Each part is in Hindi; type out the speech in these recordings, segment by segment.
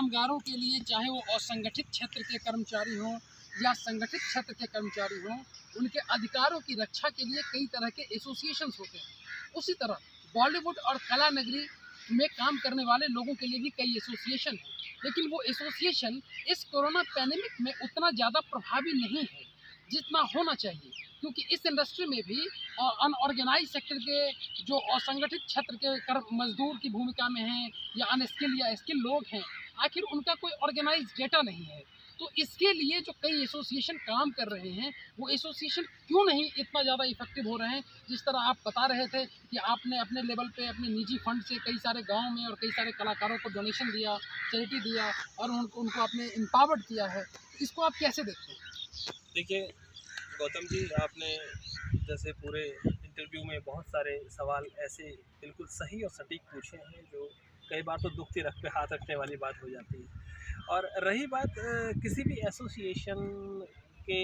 कामगारों के लिए, चाहे वो असंगठित क्षेत्र के कर्मचारी हों या संगठित क्षेत्र के कर्मचारी हों, उनके अधिकारों की रक्षा के लिए कई तरह के एसोसिएशंस होते हैं। उसी तरह बॉलीवुड और कला नगरी में काम करने वाले लोगों के लिए भी कई एसोसिएशन हैं, लेकिन वो एसोसिएशन इस कोरोना पैंडेमिक में उतना ज़्यादा प्रभावी नहीं है जितना होना चाहिए, क्योंकि इस इंडस्ट्री में भी अनऑर्गेनाइज सेक्टर के जो असंगठित क्षेत्र के मजदूर की भूमिका में हैं या अनस्किल या स्किल लोग हैं, आखिर उनका कोई ऑर्गेनाइज डेटा नहीं है। तो इसके लिए जो कई एसोसिएशन काम कर रहे हैं, वो एसोसिएशन क्यों नहीं इतना ज़्यादा इफेक्टिव हो रहे हैं? जिस तरह आप बता रहे थे कि आपने अपने लेवल पे अपने निजी फंड से कई सारे गांव में और कई सारे कलाकारों को डोनेशन दिया, चैरिटी दिया और उनको आपने एम्पावर्ड किया है, इसको आप कैसे देखते हैं? देखिए गौतम जी, आपने जैसे पूरे इंटरव्यू में बहुत सारे सवाल ऐसे बिल्कुल सही और सटीक पूछे हैं जो कई बार तो दुख की रख पे हाथ रखने वाली बात हो जाती है। और रही बात किसी भी एसोसिएशन के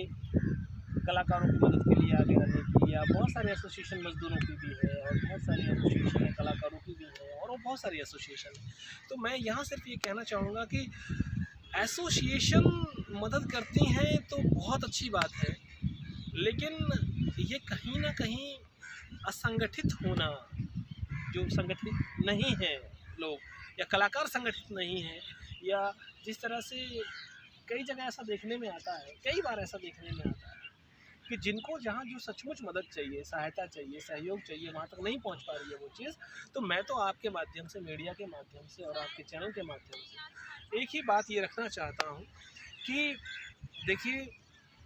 कलाकारों की मदद के लिए आगे आने की, या बहुत सारे एसोसिएशन मजदूरों की भी है और बहुत सारी एसोसिएशन कलाकारों की भी है और बहुत सारी एसोसिएशन है, तो मैं यहाँ सिर्फ ये कहना चाहूँगा कि एसोसिएशन मदद करती हैं तो बहुत अच्छी बात है, लेकिन ये कहीं ना कहीं असंगठित होना, जो संगठित नहीं है लोग या कलाकार संगठित नहीं है, या जिस तरह से कई जगह ऐसा देखने में आता है, कई बार ऐसा देखने में आता है कि जिनको जहाँ जो सचमुच मदद चाहिए, सहायता चाहिए, सहयोग चाहिए, वहाँ तक नहीं पहुँच पा रही है वो चीज़। तो मैं तो आपके माध्यम से, मीडिया के माध्यम से और आपके चैनल के माध्यम से एक ही बात ये रखना चाहता हूँ कि देखिए,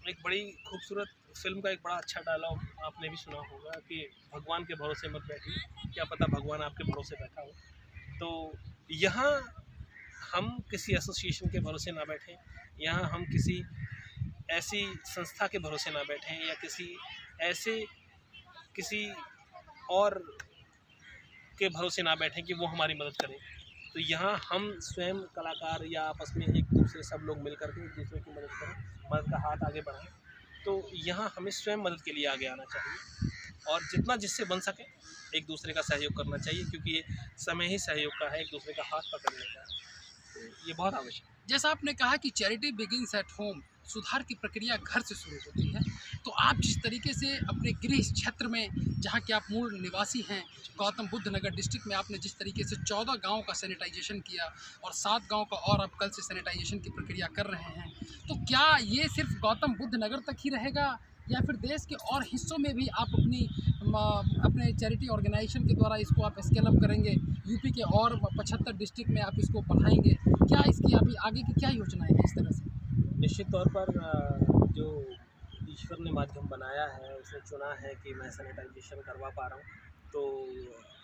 एक बड़ी खूबसूरत फिल्म का एक बड़ा अच्छा डायलॉग आपने भी सुना होगा कि भगवान के भरोसे मत बैठिए, क्या पता भगवान आपके भरोसे बैठा हो। तो यहाँ हम किसी एसोसिएशन के भरोसे ना बैठें, यहाँ हम किसी ऐसी संस्था के भरोसे ना बैठें या किसी और के भरोसे ना बैठें कि वो हमारी मदद करें। तो यहाँ हम स्वयं कलाकार या आपस में एक दूसरे सब लोग मिलकर के एक दूसरे की मदद करें, मदद का हाथ आगे बढ़ाएं। तो यहाँ हमें स्वयं मदद के लिए आगे आना चाहिए और जितना जिससे बन सके एक दूसरे का सहयोग करना चाहिए, क्योंकि ये समय ही सहयोग का है, एक दूसरे का हाथ पकड़ने का है। तो ये बहुत आवश्यक है। जैसा आपने कहा कि चैरिटी बिगिंस एट होम, सुधार की प्रक्रिया घर से शुरू होती है, तो आप जिस तरीके से अपने गृह क्षेत्र में, जहाँ के आप मूल निवासी हैं, गौतम बुद्ध नगर डिस्ट्रिक्ट में आपने जिस तरीके से 14 गाँव का सैनिटाइजेशन किया और 7 गाँव का और आप कल से सैनिटाइजेशन की प्रक्रिया कर रहे हैं, तो क्या ये सिर्फ गौतम बुद्ध नगर तक ही रहेगा या फिर देश के और हिस्सों में भी आप अपने चैरिटी ऑर्गेनाइजेशन के द्वारा इसको आप स्केल अप करेंगे? यूपी के और 75 डिस्ट्रिक्ट में आप इसको बढ़ाएंगे? क्या इसकी अभी आगे की क्या योजनाएं हैं इस तरह से? निश्चित तौर पर जो ईश्वर ने माध्यम बनाया है, उसने चुना है कि मैं सैनिटाइजेशन करवा पा रहा हूँ, तो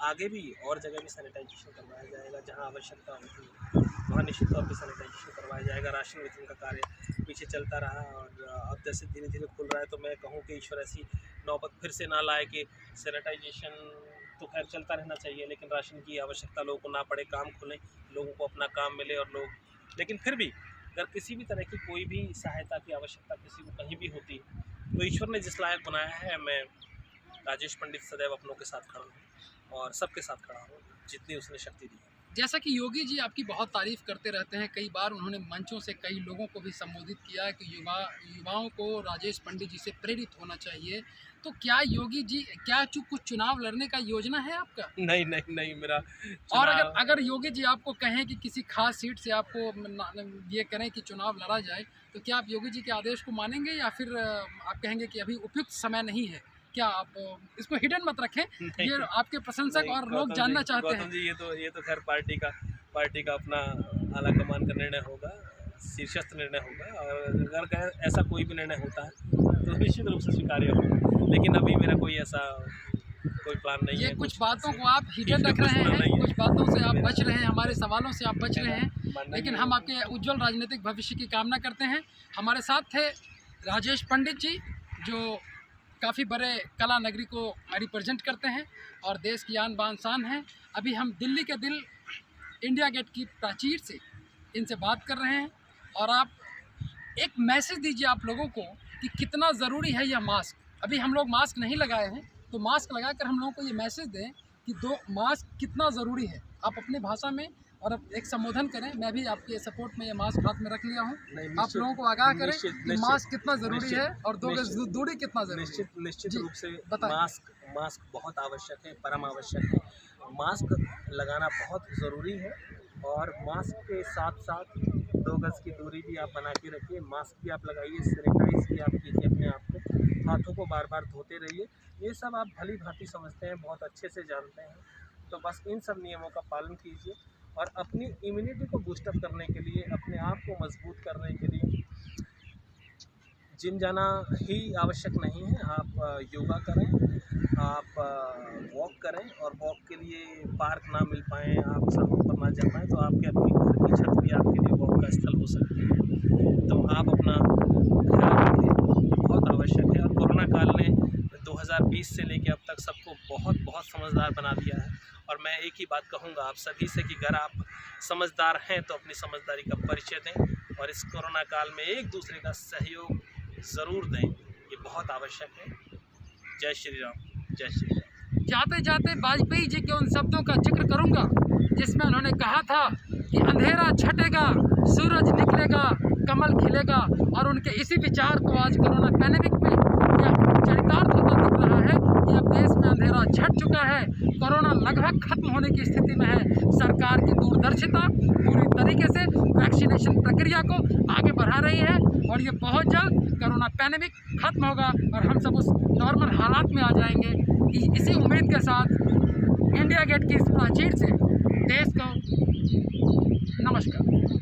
आगे भी और जगह भी सैनिटाइजेशन करवाया जाएगा। जहाँ आवश्यकता होगी वहाँ निश्चित तौर पर सैनिटाइजेशन करवाया जाएगा। राशन वितरण का कार्य पीछे चलता रहा और अब जैसे धीरे धीरे खुल रहा है, तो मैं कहूँ कि ईश्वर ऐसी नौबत फिर से ना लाए कि सैनिटाइजेशन तो खैर चलता रहना चाहिए, लेकिन राशन की आवश्यकता लोगों को ना पड़े, काम खुले, लोगों को अपना काम मिले और लोग। लेकिन फिर भी अगर किसी भी तरह की कोई भी सहायता की आवश्यकता किसी को कहीं भी होती है, तो ईश्वर ने जिस लायक बनाया है, मैं राजेश पंडित सदैव अपनों के साथ खड़ा हूँ और सबके साथ खड़ा हूँ जितनी उसने शक्ति दी है। जैसा कि योगी जी आपकी बहुत तारीफ़ करते रहते हैं, कई बार उन्होंने मंचों से कई लोगों को भी संबोधित किया है कि युवाओं को राजेश पंडित जी से प्रेरित होना चाहिए। तो क्या योगी जी, क्या कुछ चुनाव लड़ने का योजना है आपका? नहीं, मेरा और अगर योगी जी आपको कहें कि किसी खास सीट से आपको ये करें कि चुनाव लड़ा जाए, तो क्या आप योगी जी के आदेश को मानेंगे या फिर आप कहेंगे कि अभी उपयुक्त समय नहीं है? क्या आप इसको हिडन मत रखें, ये आपके प्रशंसक और लोग जानना चाहते हैं। गौतम जी, ये तो खैर पार्टी का अपना आला कमान का निर्णय होगा, शीर्षस्थ निर्णय होगा, और अगर ऐसा कोई भी निर्णय होता है तो निश्चित रूप से स्वीकार्य होगा, लेकिन अभी मेरा कोई प्लान नहीं है। कुछ बातों को आप हिडन रख रहे हैं, कुछ बातों से आप बच रहे हैं, हमारे सवालों से आप बच रहे हैं, लेकिन हम आपके उज्जवल राजनीतिक भविष्य की कामना करते हैं। हमारे साथ थे राजेश पंडित जी, जो काफ़ी बड़े कला नगरी को रिप्रेजेंट करते हैं और देश की आन बान शान हैं। अभी हम दिल्ली के दिल इंडिया गेट की प्राचीर से इनसे बात कर रहे हैं और आप एक मैसेज दीजिए आप लोगों को कि कितना ज़रूरी है यह मास्क। अभी हम लोग मास्क नहीं लगाए हैं, तो मास्क लगाकर हम लोगों को ये मैसेज दें कि मास्क कितना ज़रूरी है। आप अपनी भाषा में और अब एक संबोधन करें। मैं भी आपके सपोर्ट में ये मास्क हाथ में रख लिया हूँ। नहीं, आप लोगों को आगाह करें निश्चित- कि निश्चित- मास्क कितना ज़रूरी निश्चित- है और 2 गज दूरी कितना ज़रूरी है। निश्चित जी, रूप से बताएं। मास्क बहुत आवश्यक है, परम आवश्यक है। मास्क लगाना बहुत ज़रूरी है और मास्क के साथ साथ 2 गज की दूरी भी आप बना के रखिए। मास्क भी आप लगाइए, सैनिटाइज भी आप कीजिए अपने आप को, हाथों को बार बार धोते रहिए। ये सब आप भली भांति समझते हैं, बहुत अच्छे से जानते हैं। तो बस इन सब नियमों का पालन कीजिए और अपनी इम्यूनिटी को बूस्टअप करने के लिए, अपने आप को मजबूत करने के लिए जिम जाना ही आवश्यक नहीं है। आप योगा करें, आप वॉक करें, और वॉक के लिए पार्क ना मिल पाएँ, आप सड़कों पर ना जा पाएँ, तो आपके अपने घर की छत भी आपके लिए वॉक का स्थल हो सकती है। तो आप अपना ख्याल रखें, बहुत आवश्यक है। और कोरोना काल ने 2020 से लेकर अब तक सबको बहुत समझदार बना दिया है। और मैं एक ही बात कहूँगा आप सभी से कि अगर आप समझदार हैं तो अपनी समझदारी का परिचय दें और इस कोरोना काल में एक दूसरे का सहयोग ज़रूर दें, ये बहुत आवश्यक है। जय श्री राम, जय श्री राम। जाते जाते वाजपेयी जी के उन शब्दों का जिक्र करूंगा जिसमें उन्होंने कहा था कि अंधेरा छटेगा, सूरज निकलेगा, कमल खिलेगा। और उनके इसी विचार को आज कोरोना पैंडेमिक में यह चरितार्थ होता दिख रहा है कि अब देश में अंधेरा छट चुका है, कोरोना लगभग खत्म होने की स्थिति में है। सरकार की दूरदर्शिता पूरी तरीके से वैक्सीनेशन प्रक्रिया को आगे बढ़ा रही है और ये बहुत जल्द कोरोना पैंडेमिक खत्म होगा और हम सब उस नॉर्मल हालात में आ जाएंगे। इसी उम्मीद के साथ इंडिया गेट की इस प्राचीर से देश को नमस्कार।